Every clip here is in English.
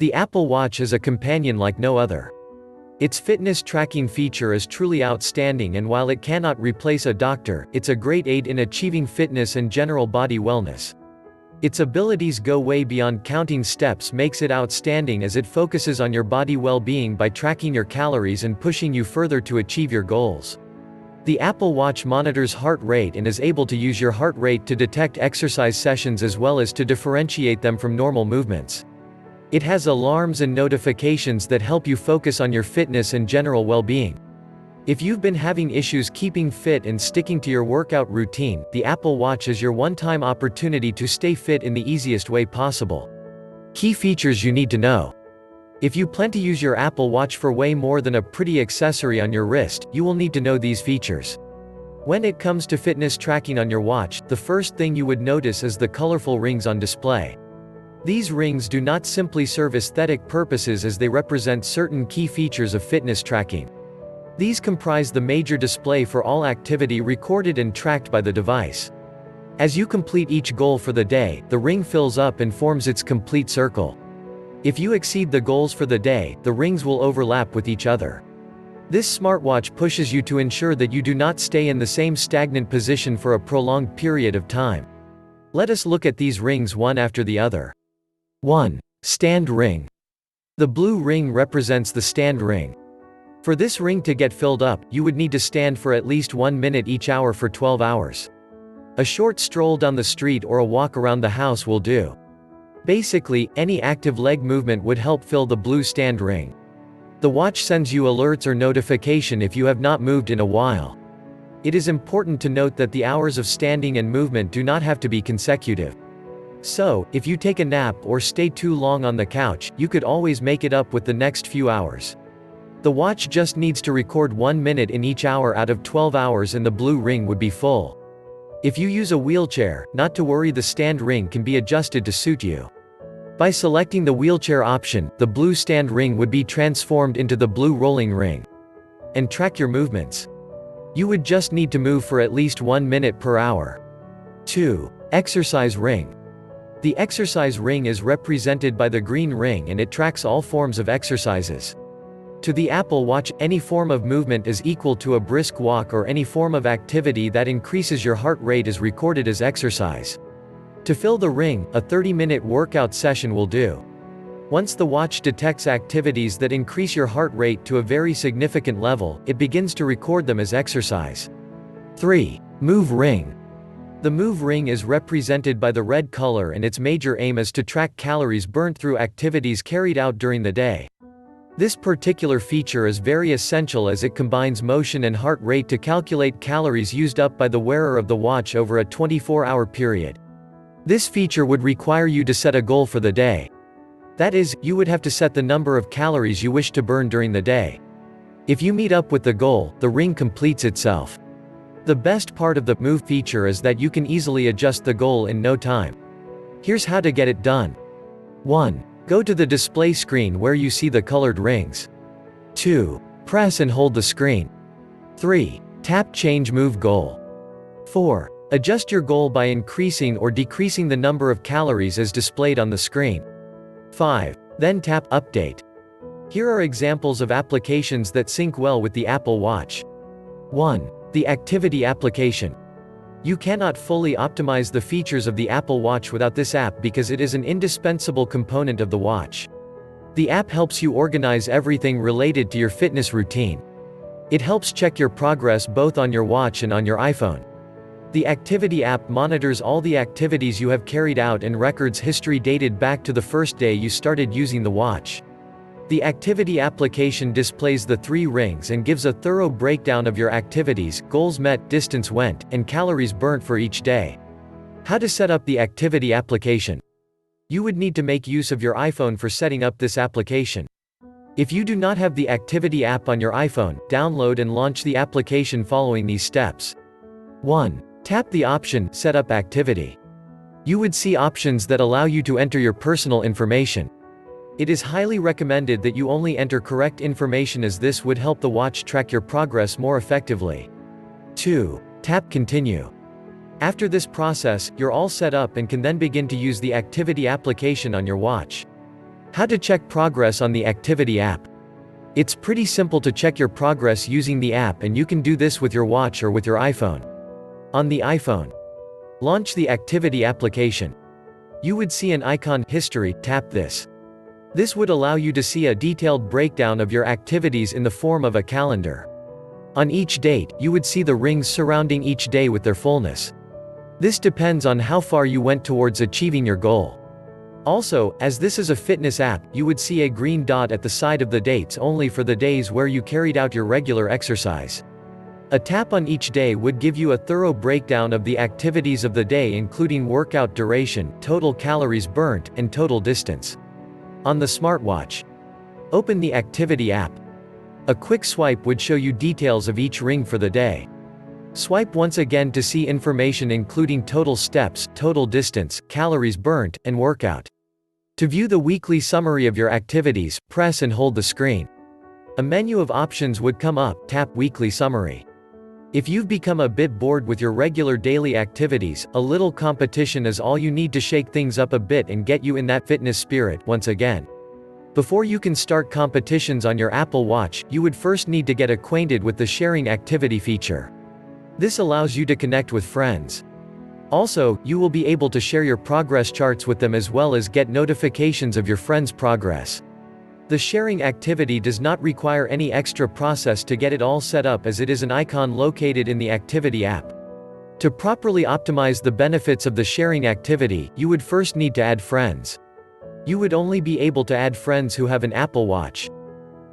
The Apple Watch is a companion like no other. Its fitness tracking feature is truly outstanding, and while it cannot replace a doctor, it's a great aid in achieving fitness and general body wellness. Its abilities go way beyond counting steps makes it outstanding, as it focuses on your body well-being by tracking your calories and pushing you further to achieve your goals. The Apple Watch monitors heart rate and is able to use your heart rate to detect exercise sessions as well as to differentiate them from normal movements. It has alarms and notifications that help you focus on your fitness and general well-being. If you've been having issues keeping fit and sticking to your workout routine, the Apple Watch is your one-time opportunity to stay fit in the easiest way possible. Key features you need to know. If you plan to use your Apple Watch for way more than a pretty accessory on your wrist, you will need to know these features. When it comes to fitness tracking on your watch, the first thing you would notice is the colorful rings on display. These rings do not simply serve aesthetic purposes, as they represent certain key features of fitness tracking. These comprise the major display for all activity recorded and tracked by the device. As you complete each goal for the day, the ring fills up and forms its complete circle. If you exceed the goals for the day, the rings will overlap with each other. This smartwatch pushes you to ensure that you do not stay in the same stagnant position for a prolonged period of time. Let us look at these rings one after the other. 1. Stand ring. The blue ring represents the stand ring. For this ring to get filled up, you would need to stand for at least 1 minute each hour for 12 hours. A short stroll down the street or a walk around the house will do. Basically, any active leg movement would help fill the blue stand ring. The watch sends you alerts or notification if you have not moved in a while. It is important to note that the hours of standing and movement do not have to be consecutive. So, if you take a nap or stay too long on the couch, you could always make it up with the next few hours. The watch just needs to record 1 minute in each hour out of 12 hours and the blue ring would be full. If you use a wheelchair, not to worry, the stand ring can be adjusted to suit you. By selecting the wheelchair option, the blue stand ring would be transformed into the blue rolling ring. And track your movements. You would just need to move for at least 1 minute per hour. 2. Exercise ring. The exercise ring is represented by the green ring, and it tracks all forms of exercises. To the Apple Watch, any form of movement is equal to a brisk walk, or any form of activity that increases your heart rate is recorded as exercise. To fill the ring, a 30-minute workout session will do. Once the watch detects activities that increase your heart rate to a very significant level, it begins to record them as exercise. 3. Move ring. The move ring is represented by the red color, and its major aim is to track calories burnt through activities carried out during the day. This particular feature is very essential, as it combines motion and heart rate to calculate calories used up by the wearer of the watch over a 24-hour period. This feature would require you to set a goal for the day. That is, you would have to set the number of calories you wish to burn during the day. If you meet up with the goal, the ring completes itself. The best part of the Move feature is that you can easily adjust the goal in no time. Here's how to get it done. 1. Go to the display screen where you see the colored rings. 2. Press and hold the screen. 3. Tap Change Move Goal. 4. Adjust your goal by increasing or decreasing the number of calories as displayed on the screen. 5. Then tap Update. Here are examples of applications that sync well with the Apple Watch. 1. The Activity application. You cannot fully optimize the features of the Apple Watch without this app, because it is an indispensable component of the watch. The app helps you organize everything related to your fitness routine. It helps check your progress both on your watch and on your iPhone. The Activity app monitors all the activities you have carried out and records history dated back to the first day you started using the watch. The Activity application displays the 3 rings and gives a thorough breakdown of your activities, goals met, distance went, and calories burnt for each day. How to set up the Activity application. You would need to make use of your iPhone for setting up this application. If you do not have the Activity app on your iPhone, download and launch the application following these steps. 1. Tap the option, Set up Activity. You would see options that allow you to enter your personal information. It is highly recommended that you only enter correct information, as this would help the watch track your progress more effectively. 2. Tap Continue. After this process, you're all set up and can then begin to use the Activity application on your watch. How to check progress on the Activity app. It's pretty simple to check your progress using the app, and you can do this with your watch or with your iPhone. On the iPhone, launch the Activity application. You would see an icon, History, tap this. This would allow you to see a detailed breakdown of your activities in the form of a calendar. On each date, you would see the rings surrounding each day with their fullness. This depends on how far you went towards achieving your goal. Also, as this is a fitness app, you would see a green dot at the side of the dates only for the days where you carried out your regular exercise. A tap on each day would give you a thorough breakdown of the activities of the day, including workout duration, total calories burnt, and total distance. On the smartwatch, open the Activity app. A quick swipe would show you details of each ring for the day. Swipe once again to see information including total steps, total distance, calories burnt, and workout. To view the weekly summary of your activities, press and hold the screen. A menu of options would come up, tap Weekly Summary. If you've become a bit bored with your regular daily activities, a little competition is all you need to shake things up a bit and get you in that fitness spirit once again. Before you can start competitions on your Apple Watch, you would first need to get acquainted with the sharing activity feature. This allows you to connect with friends. Also, you will be able to share your progress charts with them as well as get notifications of your friends' progress. The sharing activity does not require any extra process to get it all set up, as it is an icon located in the Activity app. To properly optimize the benefits of the sharing activity, you would first need to add friends. You would only be able to add friends who have an Apple Watch.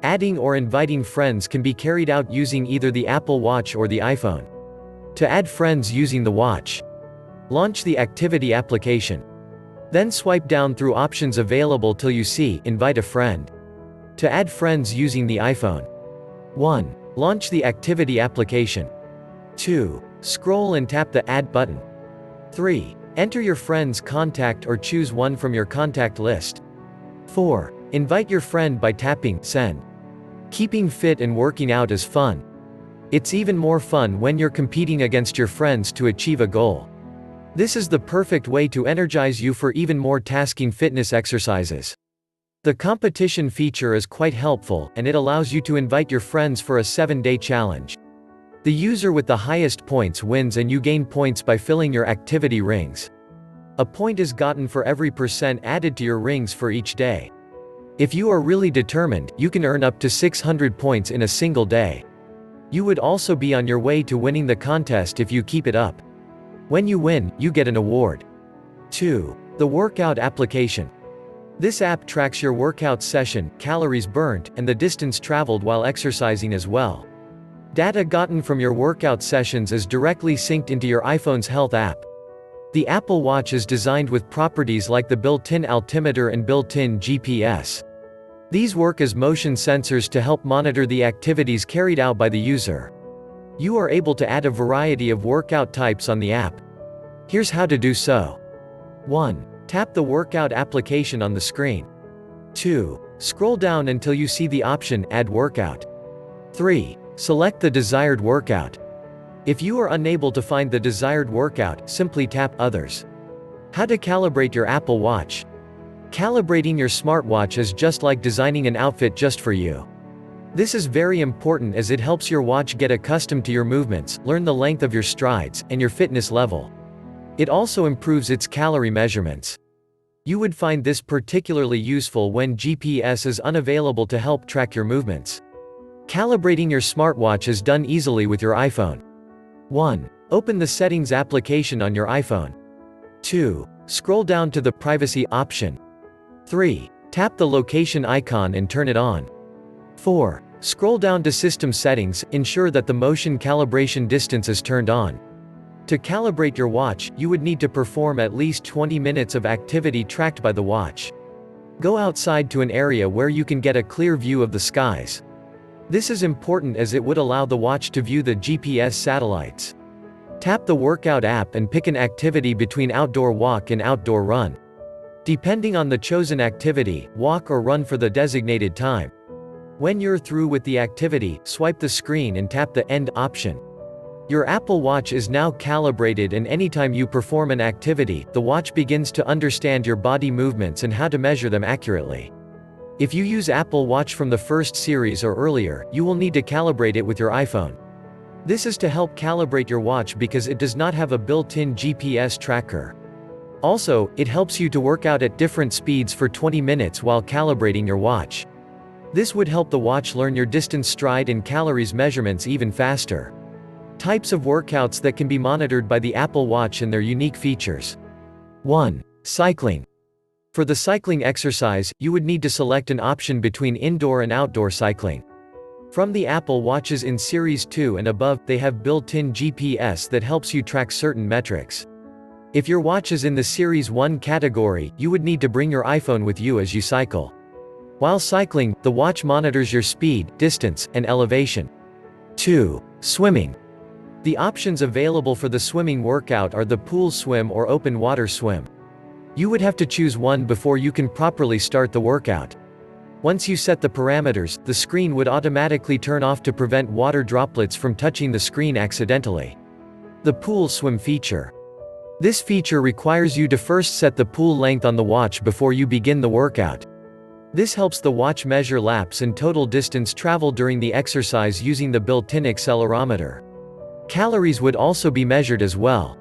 Adding or inviting friends can be carried out using either the Apple Watch or the iPhone. To add friends using the watch, launch the Activity application. Then swipe down through options available till you see Invite a friend. To add friends using the iPhone, 1. Launch the Activity application. 2. Scroll and tap the Add button. 3. Enter your friend's contact or choose one from your contact list. 4. Invite your friend by tapping Send. Keeping fit and working out is fun. It's even more fun when you're competing against your friends to achieve a goal. This is the perfect way to energize you for even more tasking fitness exercises. The competition feature is quite helpful, and it allows you to invite your friends for a 7-day challenge. The user with the highest points wins, and you gain points by filling your activity rings. A point is gotten for every % added to your rings for each day. If you are really determined, you can earn up to 600 points in a single day. You would also be on your way to winning the contest if you keep it up. When you win, you get an award. 2. The Workout application. This app tracks your workout session, calories burnt, and the distance traveled while exercising as well. Data gotten from your workout sessions is directly synced into your iPhone's Health app. The Apple Watch is designed with properties like the built-in altimeter and built-in GPS. These work as motion sensors to help monitor the activities carried out by the user. You are able to add a variety of workout types on the app. Here's how to do so. 1. Tap the Workout application on the screen. 2. Scroll down until you see the option Add Workout. 3. Select the desired workout. If you are unable to find the desired workout, simply tap Others. How to calibrate your Apple Watch. Calibrating your smartwatch is just like designing an outfit just for you. This is very important as it helps your watch get accustomed to your movements, learn the length of your strides, and your fitness level. It also improves its calorie measurements. You would find this particularly useful when GPS is unavailable to help track your movements. Calibrating your smartwatch is done easily with your iPhone. 1. Open the Settings application on your iPhone. 2. Scroll down to the Privacy option. 3. Tap the location icon and turn it on. 4. Scroll down to System Settings, ensure that the motion calibration distance is turned on. To calibrate your watch, you would need to perform at least 20 minutes of activity tracked by the watch. Go outside to an area where you can get a clear view of the skies. This is important as it would allow the watch to view the GPS satellites. Tap the Workout app and pick an activity between outdoor walk and outdoor run. Depending on the chosen activity, walk or run for the designated time. When you're through with the activity, swipe the screen and tap the End option. Your Apple Watch is now calibrated, and anytime you perform an activity, the watch begins to understand your body movements and how to measure them accurately. If you use Apple Watch from the first series or earlier, you will need to calibrate it with your iPhone. This is to help calibrate your watch because it does not have a built-in GPS tracker. Also, it helps you to work out at different speeds for 20 minutes while calibrating your watch. This would help the watch learn your distance, stride and calories measurements even faster. Types of workouts that can be monitored by the Apple Watch and their unique features. 1. Cycling. For the cycling exercise, you would need to select an option between indoor and outdoor cycling. From the Apple Watches in Series 2 and above, they have built-in GPS that helps you track certain metrics. If your watch is in the Series 1 category, you would need to bring your iPhone with you as you cycle. While cycling, the watch monitors your speed, distance, and elevation. 2. Swimming. The options available for the swimming workout are the pool swim or open water swim. You would have to choose one before you can properly start the workout. Once you set the parameters, the screen would automatically turn off to prevent water droplets from touching the screen accidentally. The pool swim feature. This feature requires you to first set the pool length on the watch before you begin the workout. This helps the watch measure laps and total distance traveled during the exercise using the built-in accelerometer. Calories would also be measured as well.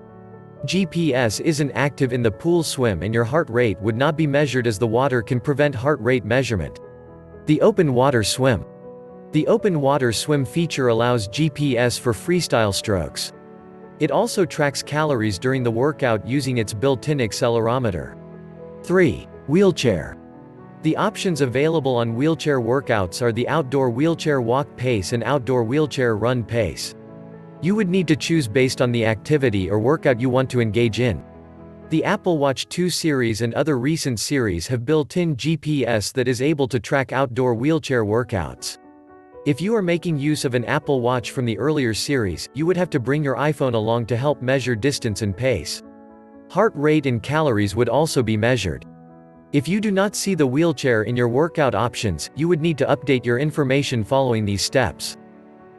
GPS isn't active in the pool swim and your heart rate would not be measured as the water can prevent heart rate measurement. The open water swim. The open water swim feature allows GPS for freestyle strokes. It also tracks calories during the workout using its built-in accelerometer. 3. Wheelchair. The options available on wheelchair workouts are the outdoor wheelchair walk pace and outdoor wheelchair run pace. You would need to choose based on the activity or workout you want to engage in. The Apple Watch 2 series and other recent series have built-in GPS that is able to track outdoor wheelchair workouts. If you are making use of an Apple Watch from the earlier series, you would have to bring your iPhone along to help measure distance and pace. Heart rate and calories would also be measured. If you do not see the wheelchair in your workout options, you would need to update your information following these steps.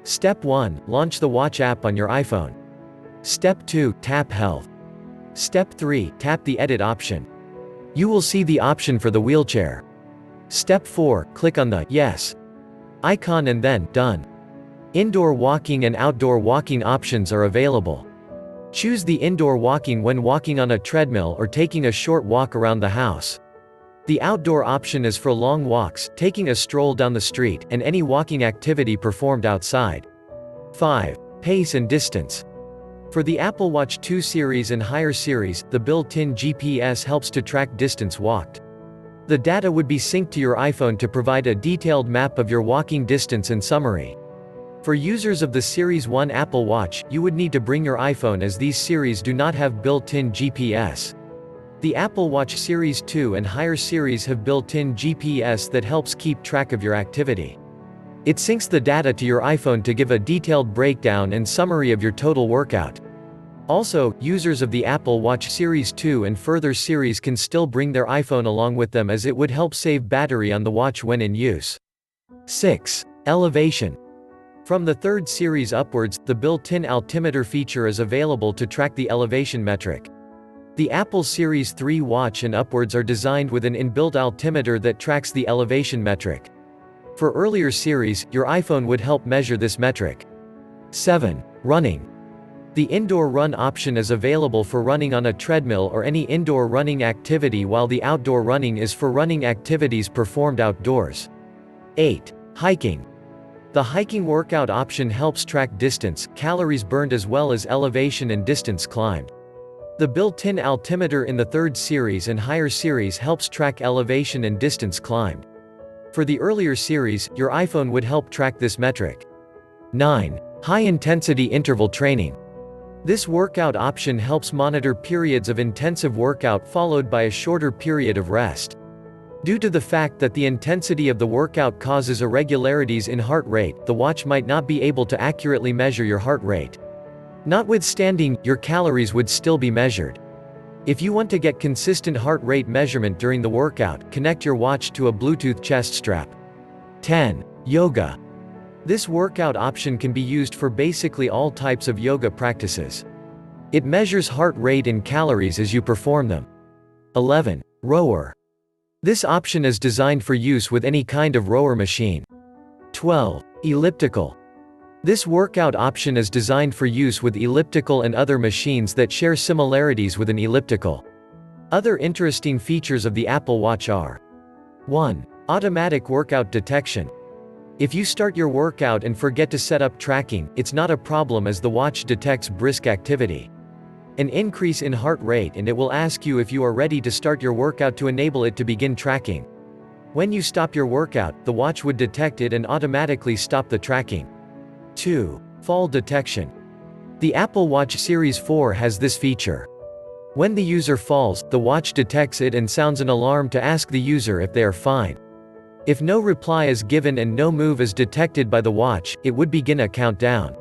Step 1. Launch the Watch app on your iPhone. Step 2. Tap Health. Step 3. Tap the Edit option. You will see the option for the wheelchair. Step 4. Click on the Yes icon and then Done. Indoor walking and outdoor walking options are available. Choose the indoor walking when walking on a treadmill or taking a short walk around the house. The outdoor option is for long walks, taking a stroll down the street, and any walking activity performed outside. 5. Pace and distance. For the Apple Watch 2 series and higher series, the built-in GPS helps to track distance walked. The data would be synced to your iPhone to provide a detailed map of your walking distance and summary. For users of the Series 1 Apple Watch, you would need to bring your iPhone as these series do not have built-in GPS. The Apple Watch Series 2 and higher series have built-in GPS that helps keep track of your activity. It syncs the data to your iPhone to give a detailed breakdown and summary of your total workout. Also, users of the Apple Watch Series 2 and further series can still bring their iPhone along with them as it would help save battery on the watch when in use. 6. Elevation. From the third series upwards, the built-in altimeter feature is available to track the elevation metric. The Apple Series 3 watch and upwards are designed with an inbuilt altimeter that tracks the elevation metric. For earlier series, your iPhone would help measure this metric. 7. Running. The indoor run option is available for running on a treadmill or any indoor running activity, while the outdoor running is for running activities performed outdoors. 8. Hiking. The hiking workout option helps track distance, calories burned as well as elevation and distance climbed. The built-in altimeter in the third series and higher series helps track elevation and distance climbed. For the earlier series, your iPhone would help track this metric. 9. High-intensity interval training. This workout option helps monitor periods of intensive workout followed by a shorter period of rest. Due to the fact that the intensity of the workout causes irregularities in heart rate, the watch might not be able to accurately measure your heart rate. Notwithstanding, your calories would still be measured. If you want to get consistent heart rate measurement during the workout, connect your watch to a Bluetooth chest strap. 10. Yoga. This workout option can be used for basically all types of yoga practices. It measures heart rate and calories as you perform them. 11. Rower. This option is designed for use with any kind of rower machine. 12. Elliptical. This workout option is designed for use with elliptical and other machines that share similarities with an elliptical. Other interesting features of the Apple Watch are: 1. Automatic workout detection. If you start your workout and forget to set up tracking, it's not a problem as the watch detects brisk activity. An increase in heart rate, and it will ask you if you are ready to start your workout to enable it to begin tracking. When you stop your workout, the watch would detect it and automatically stop the tracking. 2. Fall detection. The Apple Watch Series 4 has this feature. When the user falls, the watch detects it and sounds an alarm to ask the user if they are fine. If no reply is given and no move is detected by the watch, it would begin a countdown.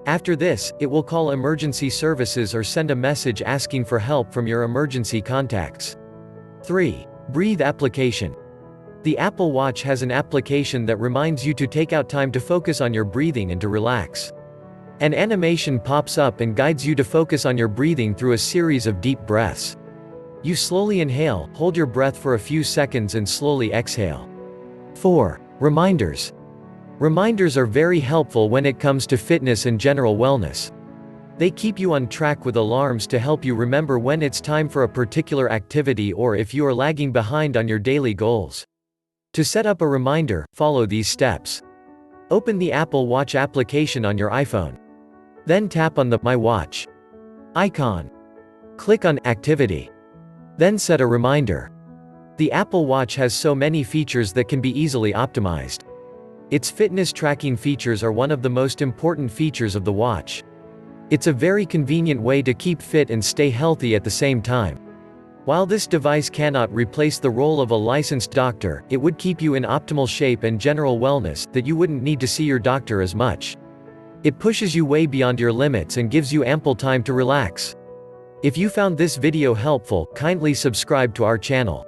After this, it will call emergency services or send a message asking for help from your emergency contacts. 3. Breathe application. The Apple Watch has an application that reminds you to take out time to focus on your breathing and to relax. An animation pops up and guides you to focus on your breathing through a series of deep breaths. You slowly inhale, hold your breath for a few seconds and slowly exhale. 4. Reminders. Reminders are very helpful when it comes to fitness and general wellness. They keep you on track with alarms to help you remember when it's time for a particular activity or if you are lagging behind on your daily goals. To set up a reminder, follow these steps. Open the Apple Watch application on your iPhone. Then tap on the My Watch icon. Click on Activity. Then set a reminder. The Apple Watch has so many features that can be easily optimized. Its fitness tracking features are one of the most important features of the watch. It's a very convenient way to keep fit and stay healthy at the same time. While this device cannot replace the role of a licensed doctor, it would keep you in optimal shape and general wellness, that you wouldn't need to see your doctor as much. It pushes you way beyond your limits and gives you ample time to relax. If you found this video helpful, kindly subscribe to our channel.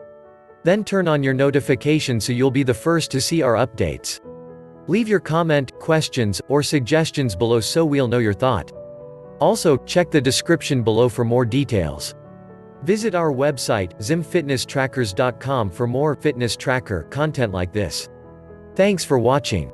Then turn on your notifications so you'll be the first to see our updates. Leave your comment, questions, or suggestions below so we'll know your thought. Also, check the description below for more details. Visit our website, zimfitnesstrackers.com for more fitness tracker content like this. Thanks for watching.